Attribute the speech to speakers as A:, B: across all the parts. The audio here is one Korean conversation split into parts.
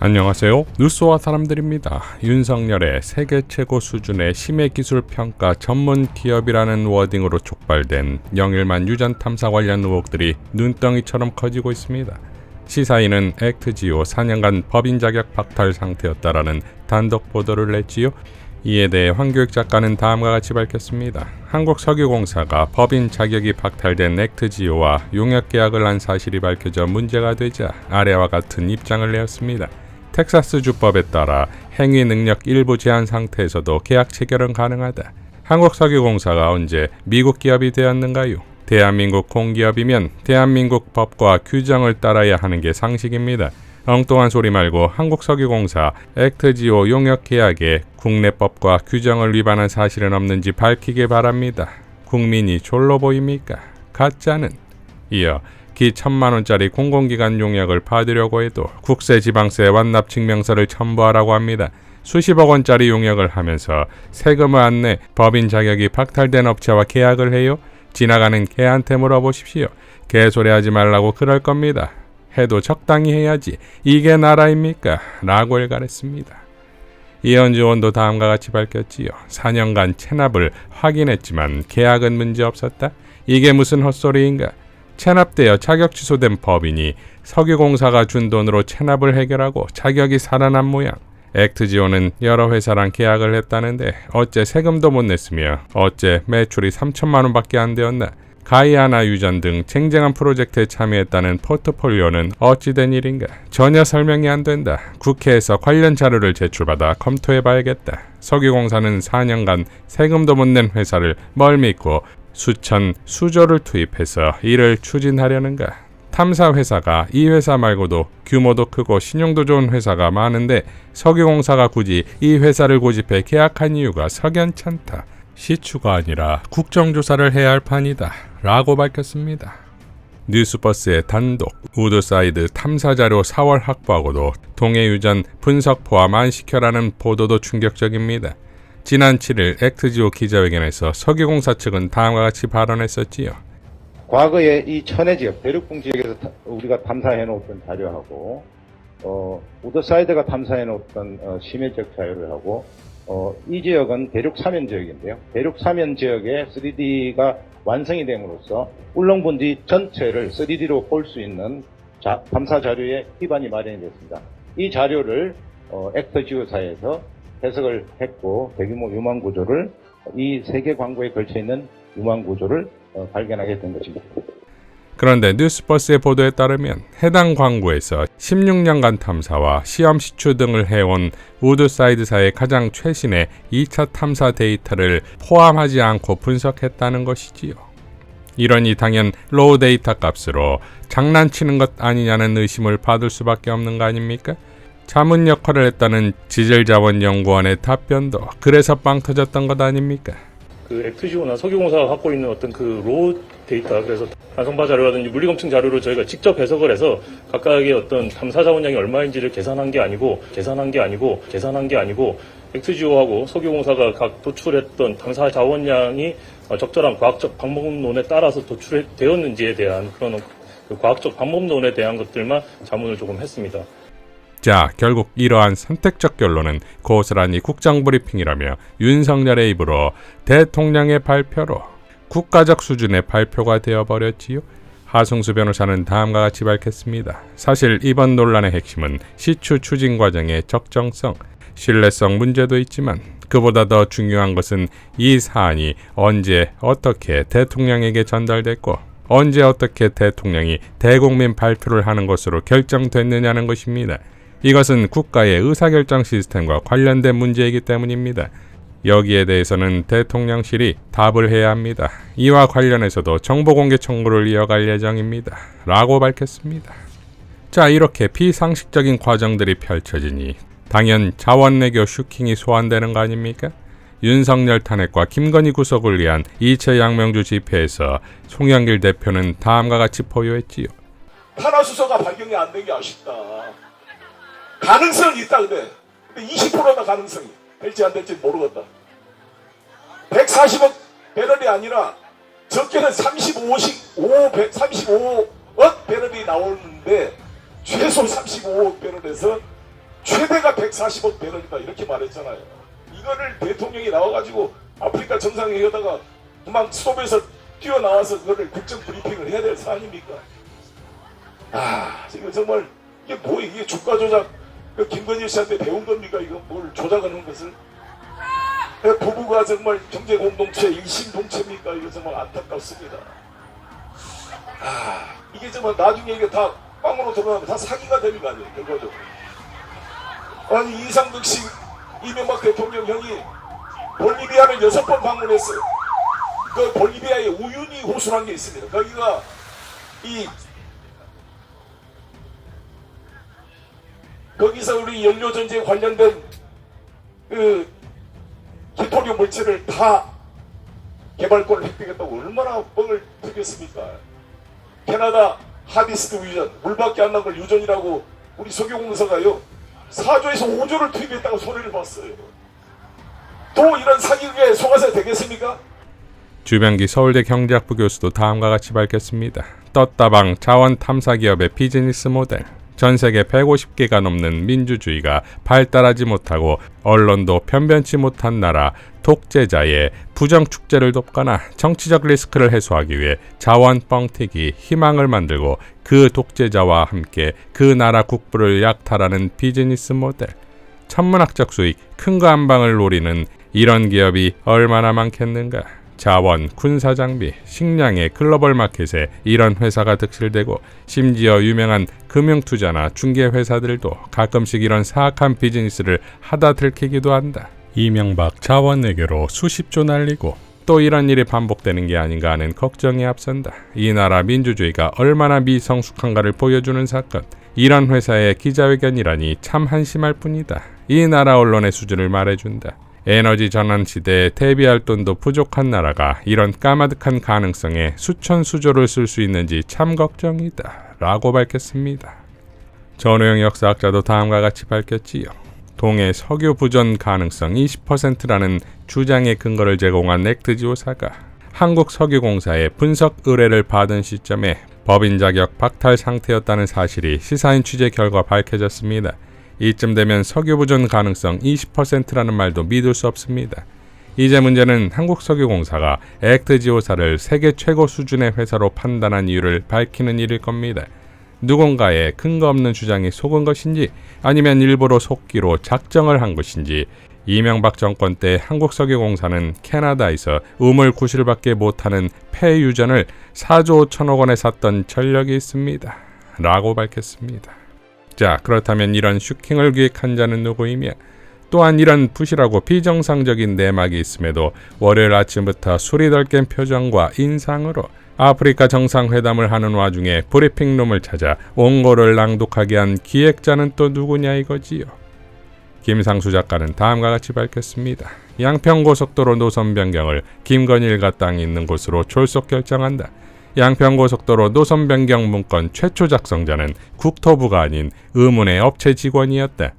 A: 안녕하세요. 뉴스와 사람들입니다. 윤석열의 세계 최고 수준의 심해 기술 평가 전문 기업이라는 워딩으로 촉발된 영일만 유전 탐사 관련 의혹들이 눈덩이처럼 커지고 있습니다. 시사인은 액트지오 4년간 법인 자격 박탈 상태였다라는 단독 보도를 냈지요. 이에 대해 황교익 작가는 다음과 같이 밝혔습니다. 한국석유공사가 법인 자격이 박탈된 액트지오와 용역 계약을 한 사실이 밝혀져 문제가 되자 아래와 같은 입장을 내었습니다. 텍사스 주법에 따라 행위 능력 일부 제한 상태에서도 계약 체결은 가능하다. 한국석유공사가 언제 미국 기업이 되었는가요? 대한민국 공기업이면 대한민국 법과 규정을 따라야 하는 게 상식입니다. 엉뚱한 소리 말고 한국석유공사 액트지오 용역 계약에 국내법과 규정을 위반한 사실은 없는지 밝히길 바랍니다. 국민이 졸로 보입니까? 가짜는. 이어 기 1,000만원짜리 공공기관 용역을 받으려고 해도 국세지방세 완납 증명서를 첨부하라고 합니다. 수십억 원짜리 용역을 하면서 세금을 안 내 법인 자격이 박탈된 업체와 계약을 해요? 지나가는 개한테 물어보십시오. 개소리하지 말라고 그럴 겁니다. 해도 적당히 해야지. 이게 나라입니까? 라고 일갈했습니다. 이현주 의원도 다음과 같이 밝혔지요. 4년간 체납을 확인했지만 계약은 문제 없었다? 이게 무슨 헛소리인가? 체납되어 자격 취소된 법인이 석유공사가 준 돈으로 체납을 해결하고 자격이 살아난 모양. 액트지오는 여러 회사랑 계약을 했다는데 어째 세금도 못 냈으며 어째 매출이 3천만 원밖에 안 되었나? 가이아나 유전 등 쟁쟁한 프로젝트에 참여했다는 포트폴리오는 어찌 된 일인가? 전혀 설명이 안 된다. 국회에서 관련 자료를 제출받아 검토해봐야겠다. 석유공사는 4년간 세금도 못 낸 회사를 뭘 믿고 수천, 수조를 투입해서 이를 추진하려는가? 탐사 회사가 이 회사 말고도 규모도 크고 신용도 좋은 회사가 많은데 석유공사가 굳이 이 회사를 고집해 계약한 이유가 석연찮다. 시추가 아니라 국정조사를 해야 할 판이다. 라고 밝혔습니다. 뉴스버스의 단독 우드사이드 탐사자료 4월 확보하고도 동해유전 분석 포함 안 시켜라는 보도도 충격적입니다. 지난 7일 액트지오 기자회견에서 석유공사 측은 다음과 같이 발언했었지요.
B: 과거에 이 천해 지역, 대륙붕 지역에서 우리가 탐사해 놓았던 자료하고 우드사이드가 탐사해 놓았던 심해 지역 자료하고 이 지역은 대륙 사면 지역인데요. 대륙 사면 지역의 3D가 완성이 됨으로써 울릉분지 전체를 3D로 볼 수 있는 탐사 자료의 기반이 마련이 됐습니다. 이 자료를 액트지오사에서 해석을 했고 대규모 유망 구조를 이 세계 광구에 걸쳐 있는 유망 구조를 발견하게 된 것입니다.
A: 그런데 뉴스버스의 보도에 따르면 해당 광구에서 16년간 탐사와 시험 시추 등을 해온 우드사이드사의 가장 최신의 2차 탐사 데이터를 포함하지 않고 분석했다는 것이지요. 이러니 당연 로우 데이터 값으로 장난치는 것 아니냐는 의심을 받을 수밖에 없는 거 아닙니까? 자문 역할을 했다는 지질자원연구원의 답변도 그래서 빵 터졌던 것 아닙니까?
C: 그 액트지오나 석유공사가 갖고 있는 어떤 그 로우 데이터, 그래서 단성바 자료라든지 물리검증 자료를 저희가 직접 해석을 해서 각각의 어떤 탐사 자원량이 얼마인지를 계산한 게 아니고 액트지오하고 석유공사가 각 도출했던 탐사 자원량이 적절한 과학적 방법론에 따라서 도출되었는지에 대한 그런 그 과학적 방법론에 대한 것들만 자문을 조금 했습니다.
A: 자, 결국 이러한 선택적 결론은 고스란히 국정브리핑이라며 윤석열의 입으로 대통령의 발표로 국가적 수준의 발표가 되어버렸지요. 하승수 변호사는 다음과 같이 밝혔습니다. 사실 이번 논란의 핵심은 시추 추진 과정의 적정성, 신뢰성 문제도 있지만 그보다 더 중요한 것은 이 사안이 언제 어떻게 대통령에게 전달됐고 언제 어떻게 대통령이 대국민 발표를 하는 것으로 결정됐느냐는 것입니다. 이것은 국가의 의사결정 시스템과 관련된 문제이기 때문입니다. 여기에 대해서는 대통령실이 답을 해야 합니다. 이와 관련해서도 정보공개 청구를 이어갈 예정입니다. 라고 밝혔습니다. 자, 이렇게 비상식적인 과정들이 펼쳐지니 당연 자원외교 슈킹이 소환되는 거 아닙니까? 윤석열 탄핵과 김건희 구속을 위한 이채 양명주 집회에서 송영길 대표는 다음과 같이 포효했지요.
D: 탄화수소가 발견이 안 된 게 아쉽다. 가능성이 있다. 근데 20%다 가능성이. 될지 안 될지 모르겠다. 140억 배럴이 아니라 적게는 35억 배럴이 나오는데 최소 35억 배럴에서 최대가 140억 배럴이다 이렇게 말했잖아요. 이거를 대통령이 나와가지고 아프리카 정상회의에다가 막 스톱에서 뛰어나와서 그거를 국정 브리핑을 해야 될 사안입니까? 지금 정말 이게 뭐 이게 주가 조작 그 김건희 씨한테 배운 겁니까? 이거 뭘 조작하는 것을? 부부가 정말 경제 공동체 일심동체입니까? 이거 정말 안타깝습니다. 이게 정말 나중에 이게 다 빵으로 들어가면 다 사기가 되는 거 아니에요? 결과적으로. 아니 이상득 씨, 이명박 대통령 형이 볼리비아를 6번 방문했어요. 그 볼리비아에 우유니 호수라는 게 있습니다. 거기가 거기서 우리 연료 전지에 관련된 그 히토리움 물질을 다 개발권을 획득했다고 얼마나 뻥을 튀겼습니까? 캐나다 하디스트 유전, 물밖에 안 난 걸 유전이라고 우리 석유공사가요 4조에서 5조를 투입했다고 손해를 봤어요. 또 이런 사기극에 속아서 되겠습니까?
A: 주변기 서울대 경제학부 교수도 다음과 같이 밝혔습니다. 떴다방 자원 탐사 기업의 비즈니스 모델. 전 세계 150개가 넘는 민주주의가 발달하지 못하고 언론도 변변치 못한 나라 독재자의 부정축제를 돕거나 정치적 리스크를 해소하기 위해 자원 뻥튀기 희망을 만들고 그 독재자와 함께 그 나라 국부를 약탈하는 비즈니스 모델. 천문학적 수익 큰 거 한 방을 노리는 이런 기업이 얼마나 많겠는가. 자원, 군사장비, 식량의 글로벌 마켓에 이런 회사가 득실되고 심지어 유명한 금융투자나 중개회사들도 가끔씩 이런 사악한 비즈니스를 하다 들키기도 한다. 이명박 자원 외교로 수십조 날리고 또 이런 일이 반복되는 게 아닌가 하는 걱정이 앞선다. 이 나라 민주주의가 얼마나 미성숙한가를 보여주는 사건. 이런 회사의 기자회견이라니 참 한심할 뿐이다. 이 나라 언론의 수준을 말해준다. 에너지 전환 시대에 대비할 돈도 부족한 나라가 이런 까마득한 가능성에 수천 수조를 쓸 수 있는지 참 걱정이다. 라고 밝혔습니다. 전호영 역사학자도 다음과 같이 밝혔지요. 동해 석유 부전 가능성 20%라는 주장의 근거를 제공한 액트지오사가 한국석유공사의 분석 의뢰를 받은 시점에 법인 자격 박탈 상태였다는 사실이 시사인 취재 결과 밝혀졌습니다. 이쯤 되면 석유 부전 가능성 20%라는 말도 믿을 수 없습니다. 이제 문제는 한국석유공사가 액트지오사를 세계 최고 수준의 회사로 판단한 이유를 밝히는 일일 겁니다. 누군가의 근거 없는 주장이 속은 것인지 아니면 일부러 속기로 작정을 한 것인지 이명박 정권 때 한국석유공사는 캐나다에서 우물 구실밖에 못하는 폐유전을 4조 5천억 원에 샀던 전력이 있습니다. 라고 밝혔습니다. 자, 그렇다면 이런 슈킹을 기획한 자는 누구이며 또한 이런 부실하고 비정상적인 내막이 있음에도 월요일 아침부터 술이 덜 깬 표정과 인상으로 아프리카 정상회담을 하는 와중에 브리핑룸을 찾아 원고를 낭독하게 한 기획자는 또 누구냐 이거지요. 김상수 작가는 다음과 같이 밝혔습니다. 양평고속도로 노선 변경을 김건일과 땅이 있는 곳으로 졸속 결정한다. 양평고속도로 노선 변경 문건 최초 작성자는 국토부가 아닌 의문의 업체 직원이었다.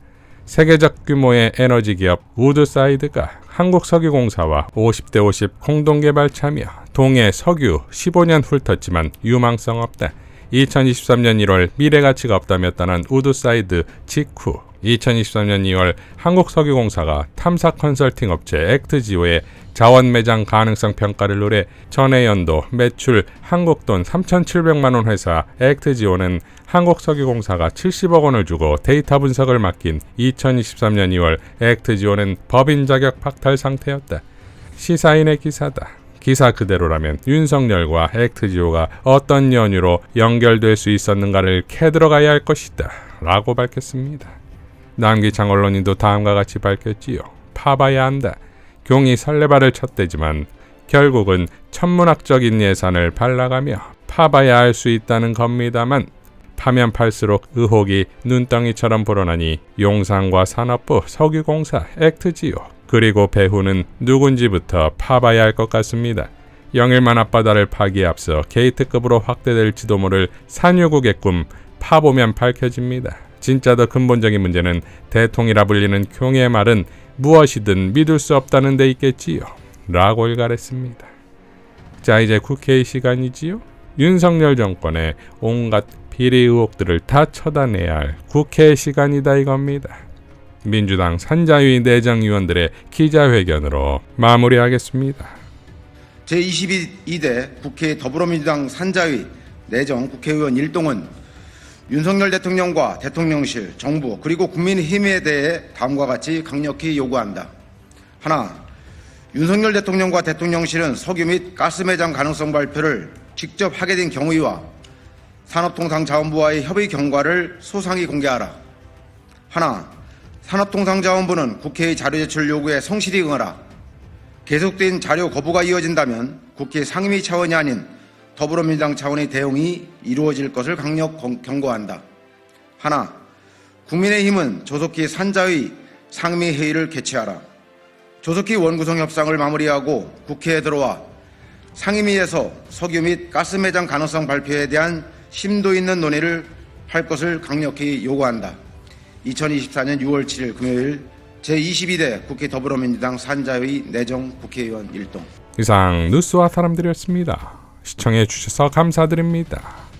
A: 세계적 규모의 에너지 기업 우드사이드가 한국석유공사와 50대 50 공동개발 참여, 동해 석유 15년 훑었지만 유망성 없다. 2023년 1월 미래가치가 없다며 떠난 우드사이드 직후 2023년 2월 한국석유공사가 탐사 컨설팅 업체 액트지오의 자원 매장 가능성 평가를 노래 전해 연도 매출 한국돈 3,700만 원 회사 액트지오는 한국석유공사가 70억 원을 주고 데이터 분석을 맡긴 2023년 2월 액트지오는 법인 자격 박탈 상태였다. 시사인의 기사다. 기사 그대로라면 윤석열과 액트지오가 어떤 연유로 연결될 수 있었는가를 캐들어가야 할 것이다. 라고 밝혔습니다. 남기창 언론인도 다음과 같이 밝혔지요. 파봐야 한다. 경이 설레발을 쳤대지만 결국은 천문학적인 예산을 발라가며 파봐야 할 수 있다는 겁니다만 파면 팔수록 의혹이 눈덩이처럼 불어나니 용산과 산업부, 석유공사, 액트지오 그리고 배후는 누군지부터 파봐야 할 것 같습니다. 영일만 앞바다를 파기에 앞서 게이트급으로 확대될지도 모를 산유국의 꿈 파보면 밝혀집니다. 진짜 더 근본적인 문제는 대통이라 불리는 경의 말은 무엇이든 믿을 수 없다는 데 있겠지요. 라고 일갈했습니다. 자, 이제 국회의 시간이지요. 윤석열 정권의 온갖 비리 의혹들을 다 쳐다내야 할 국회의 시간이다 이겁니다. 민주당 산자위 내정위원들의 기자회견으로 마무리하겠습니다.
E: 제22대 국회 더불어민주당 산자위 내정 국회의원 일동은 윤석열 대통령과 대통령실, 정부 그리고 국민의힘에 대해 다음과 같이 강력히 요구한다. 하나, 윤석열 대통령과 대통령실은 석유 및 가스 매장 가능성 발표를 직접 하게 된 경위와 산업통상자원부와의 협의 경과를 소상히 공개하라. 하나, 산업통상자원부는 국회의 자료 제출 요구에 성실히 응하라. 계속된 자료 거부가 이어진다면 국회 상임위 차원이 아닌 더불어민주당 차원의 대응이 이루어질 것을 강력 경고한다. 하나, 국민의힘은 조속히 산자위 상임위 회의를 개최하라. 조속히 원구성 협상을 마무리하고 국회에 들어와 상임위에서 석유 및 가스 매장 가능성 발표에 대한 심도 있는 논의를 할 것을 강력히 요구한다. 2024년 6월 7일 금요일 제22대 국회 더불어민주당 산자위 내정 국회의원 일동.
A: 이상 뉴스와 사람들이었습니다. 시청해 주셔서 감사드립니다.